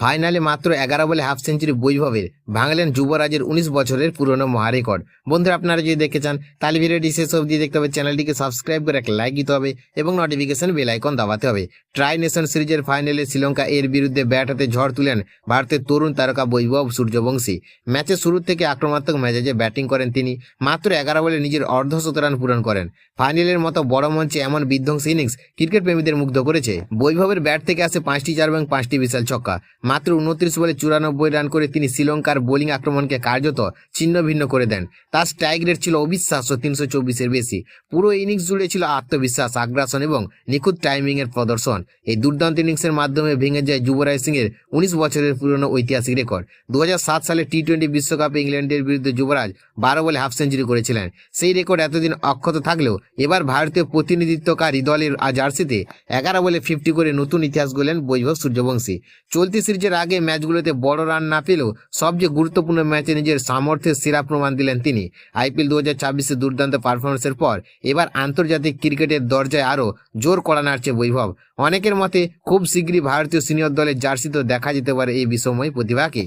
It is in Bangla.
ফাইনালে মাত্র 11 বলে হাফ সেঞ্চুরি বৈভবের ভাঙলেন যুবরাজের 19 বছরের পুরনো মহারেকর্ড। বন্ধুরা, আপনারা যদি দেখতে চান তাহলে ভিডিওটি শেষ অবধি দেখতে হবে, চ্যানেলটিকে সাবস্ক্রাইব করে একটা লাইক দিতে হবে এবং নোটিফিকেশন বেল আইকন দাবাতে হবে। ট্রাই নেশন সিরিজের ফাইনালে শ্রীলঙ্কা এর বিরুদ্ধে ব্যাট হাতে ঝড় তুলেন ভারতের তরুণ তারকা বৈভব সূর্যবংশী। ম্যাচের শুরু থেকে আক্রমণাত্মক মেজাজে ব্যাটিং করেন তিনি। মাত্র 11 বলে নিজের অর্ধশত রান পূরণ করেন। ফাইনালের মতো বড় মঞ্চে এমন বিধ্বংসী ইনিংস ক্রিকেট প্রেমীদের মুগ্ধ করেছে। বৈভবের ব্যাট থেকে আসে 5টি চার এবং 5টি বিশাল ছক্কা। মাত্র 29 বলে 94 রান করে তিনি শ্রীলঙ্কার বোলিং আক্রমণকে কার্যত ছিন্ন ভিন্ন করে দেন। তার স্ট্রাইক রেট ছিল অবিশ্বাস্য 324-এর বেশি। পুরো ইনিংস জুড়ে ছিল আত্মবিশ্বাস, আগ্রাসন এবং নিখুঁত টাইমিং এর প্রদর্শন। এই দুর্দান্ত ইনিংসের মাধ্যমে ভেঙে যায় যুবরাজ সিং এর 19 বছরের পুরনো ঐতিহাসিক রেকর্ড। 2007 সালে টি-20 বিশ্বকাপে ইংল্যান্ডের বিরুদ্ধে যুবরাজ 12 বলে হাফ সেঞ্চুরি করেছিলেন। সেই রেকর্ড এতদিন অক্ষত থাকলেও এবার ভারতীয় প্রতিনিধিত্বকারী দলের জার্সিতে 11 বলে 50 করে নতুন ইতিহাস গড়লেন বৈভব সূর্যবংশী। চলতি সিরিজের আগে ম্যাচগুলোতে বড় রান না পেলেও সবচেয়ে গুরুত্বপূর্ণ ম্যাচে নিজের সামর্থ্যের সেরা প্রমাণ দিলেন তিনি। আইপিএল 2024-এ দুর্দান্ত পারফরমেন্সের পর এবার আন্তর্জাতিক ক্রিকেটের দরজায় আরও জোর কড়া নাড়ছে বৈভব। অনেকের মতে খুব শীঘ্রই ভারতীয় সিনিয়র দলের জার্সিতেও দেখা যেতে পারে এই বিস্ময়ময় প্রতিভাকে।